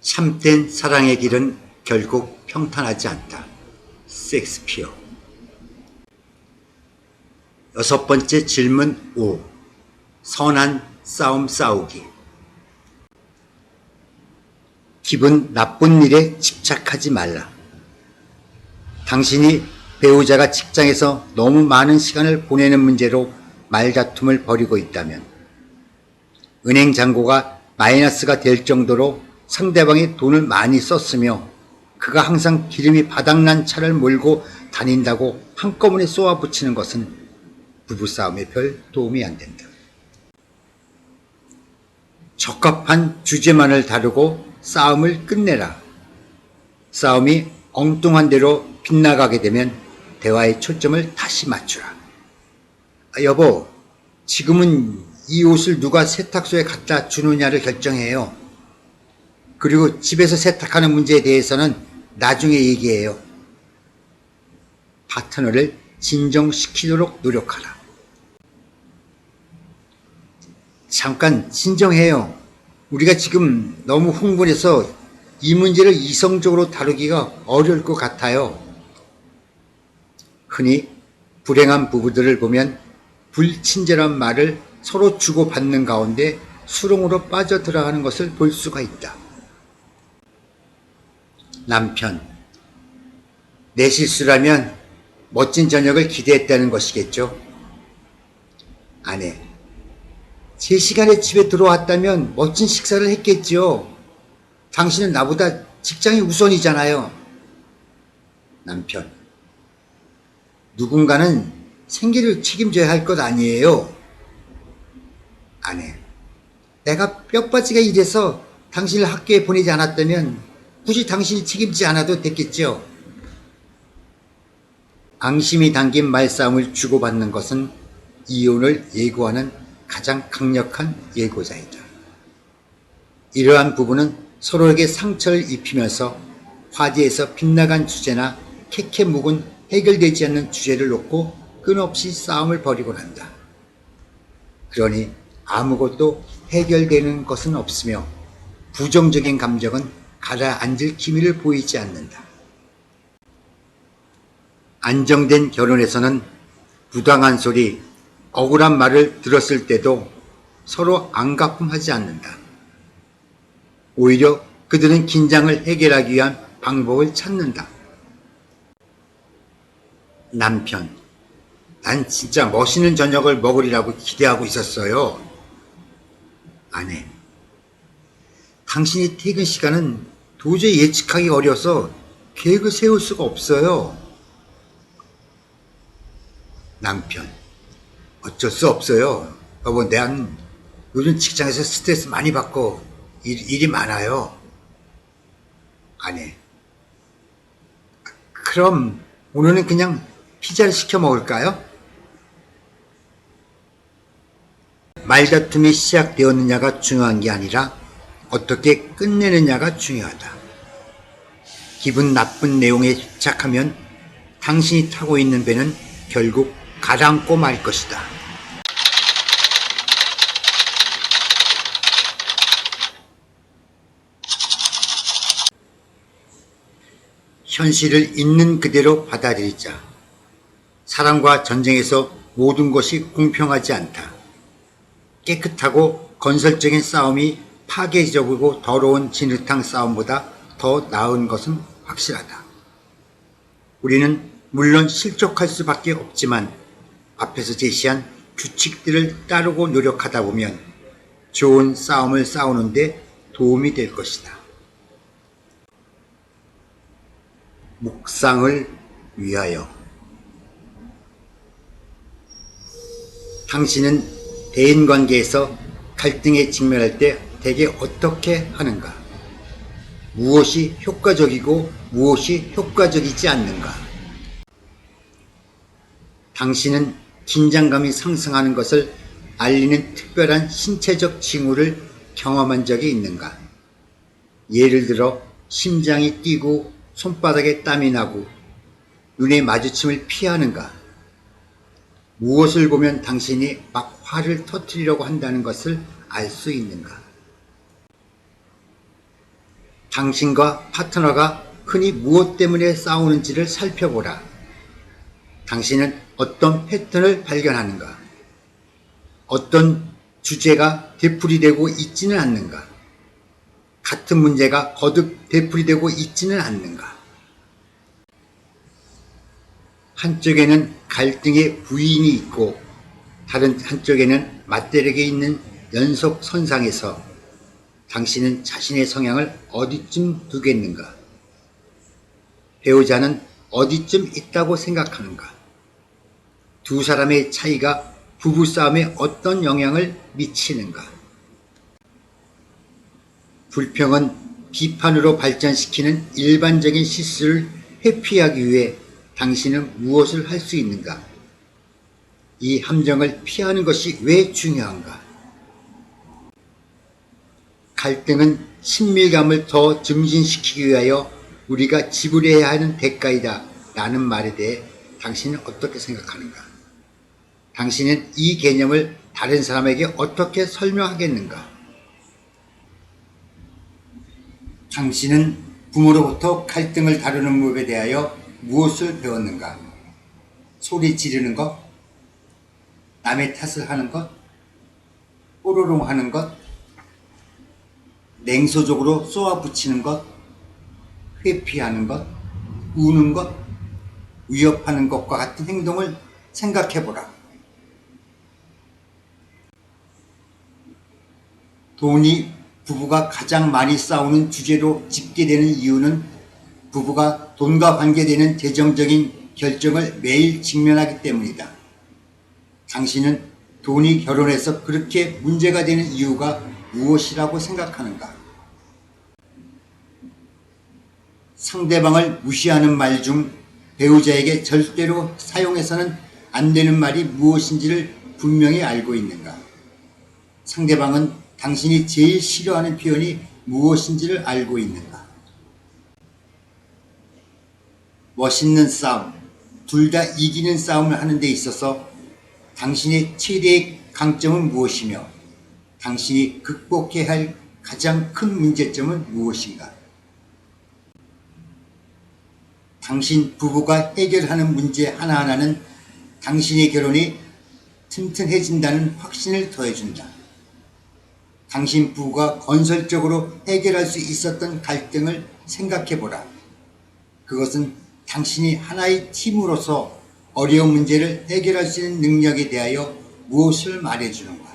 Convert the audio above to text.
참된 사랑의 길은 결국 평탄하지 않다. 셰익스피어. 6번째 질문 5. 선한 싸움 싸우기. 기분 나쁜 일에 집착하지 말라. 당신이 배우자가 직장에서 너무 많은 시간을 보내는 문제로 말다툼을 벌이고 있다면, 은행 잔고가 마이너스가 될 정도로 상대방이 돈을 많이 썼으며 그가 항상 기름이 바닥난 차를 몰고 다닌다고 한꺼번에 쏘아붙이는 것은 부부싸움에 별 도움이 안 된다. 적합한 주제만을 다루고 싸움을 끝내라. 싸움이 엉뚱한 대로 빗나가게 되면 대화의 초점을 다시 맞추라. 여보, 지금은 이 옷을 누가 세탁소에 갖다 주느냐를 결정해요. 그리고 집에서 세탁하는 문제에 대해서는 나중에 얘기해요. 파트너를 진정시키도록 노력하라. 잠깐 진정해요. 우리가 지금 너무 흥분해서 이 문제를 이성적으로 다루기가 어려울 것 같아요. 흔히 불행한 부부들을 보면 불친절한 말을 서로 주고받는 가운데 수렁으로 빠져들어가는 것을 볼 수가 있다. 남편, 내 실수라면 멋진 저녁을 기대했다는 것이겠죠. 아내, 제 시간에 집에 들어왔다면 멋진 식사를 했겠지요. 당신은 나보다 직장이 우선이잖아요. 남편, 누군가는 생계를 책임져야 할 것 아니에요. 아내, 내가 뼈빠지게 일해서 당신을 학교에 보내지 않았다면 굳이 당신이 책임지지 않아도 됐겠죠. 앙심이 담긴 말싸움을 주고받는 것은 이혼을 예고하는 가장 강력한 예고자이다. 이러한 부부는 서로에게 상처를 입히면서 화제에서 빗나간 주제나 캐캐 묵은 해결되지 않는 주제를 놓고 끊없이 싸움을 벌이곤 한다. 그러니 아무것도 해결되는 것은 없으며 부정적인 감정은 가라앉을 기미를 보이지 않는다. 안정된 결혼에서는 부당한 소리, 억울한 말을 들었을 때도 서로 안가품하지 않는다. 오히려 그들은 긴장을 해결하기 위한 방법을 찾는다. 남편, 난 진짜 멋있는 저녁을 먹으리라고 기대하고 있었어요. 아내, 당신이 퇴근 시간은 도저히 예측하기 어려서 계획을 세울 수가 없어요. 남편, 어쩔 수 없어요. 여보, 난 요즘 직장에서 스트레스 많이 받고 일이 많아요. 아내, 그럼 오늘은 그냥 피자를 시켜 먹을까요? 말다툼이 시작되었느냐가 중요한 게 아니라 어떻게 끝내느냐가 중요하다. 기분 나쁜 내용에 집착하면 당신이 타고 있는 배는 결국 가라앉고 말 것이다. 현실을 있는 그대로 받아들이자. 사랑과 전쟁에서 모든 것이 공평하지 않다. 깨끗하고 건설적인 싸움이 파괴적이고 더러운 진흙탕 싸움보다 더 나은 것은 확실하다. 우리는 물론 실족할 수밖에 없지만 앞에서 제시한 규칙들을 따르고 노력하다 보면 좋은 싸움을 싸우는데 도움이 될 것이다. 묵상을 위하여. 당신은 대인관계에서 갈등에 직면할 때 대개 어떻게 하는가? 무엇이 효과적이고 무엇이 효과적이지 않는가? 당신은 긴장감이 상승하는 것을 알리는 특별한 신체적 징후를 경험한 적이 있는가? 예를 들어 심장이 뛰고 손바닥에 땀이 나고 눈의 마주침을 피하는가? 무엇을 보면 당신이 막 화를 터뜨리려고 한다는 것을 알 수 있는가? 당신과 파트너가 흔히 무엇 때문에 싸우는지를 살펴보라. 당신은 어떤 패턴을 발견하는가? 어떤 주제가 되풀이되고 있지는 않는가? 같은 문제가 거듭 되풀이되고 있지는 않는가? 한쪽에는 갈등의 부인이 있고 다른 한쪽에는 맞대력에 있는 연속 선상에서 당신은 자신의 성향을 어디쯤 두겠는가? 배우자는 어디쯤 있다고 생각하는가? 두 사람의 차이가 부부싸움에 어떤 영향을 미치는가? 불평은 비판으로 발전시키는 일반적인 실수를 회피하기 위해 당신은 무엇을 할 수 있는가? 이 함정을 피하는 것이 왜 중요한가? 갈등은 친밀감을 더 증진시키기 위하여 우리가 지불해야 하는 대가이다 라는 말에 대해 당신은 어떻게 생각하는가? 당신은 이 개념을 다른 사람에게 어떻게 설명하겠는가? 당신은 부모로부터 갈등을 다루는 법에 대하여 무엇을 배웠는가? 소리 지르는 것? 남의 탓을 하는 것? 뽀로롱 하는 것? 냉소적으로 쏘아붙이는 것? 회피하는 것? 우는 것? 위협하는 것과 같은 행동을 생각해보라. 돈이 부부가 가장 많이 싸우는 주제로 집계되는 이유는 부부가 돈과 관계되는 재정적인 결정을 매일 직면하기 때문이다. 당신은 돈이 결혼해서 그렇게 문제가 되는 이유가 무엇이라고 생각하는가? 상대방을 무시하는 말 중 배우자에게 절대로 사용해서는 안 되는 말이 무엇인지를 분명히 알고 있는가? 상대방은 당신이 제일 싫어하는 표현이 무엇인지를 알고 있는가? 멋있는 싸움, 둘 다 이기는 싸움을 하는 데 있어서 당신의 최대의 강점은 무엇이며 당신이 극복해야 할 가장 큰 문제점은 무엇인가? 당신 부부가 해결하는 문제 하나하나는 당신의 결혼이 튼튼해진다는 확신을 더해준다. 당신 부부가 건설적으로 해결할 수 있었던 갈등을 생각해보라. 그것은 당신이 하나의 팀으로서 어려운 문제를 해결할 수 있는 능력에 대하여 무엇을 말해주는가?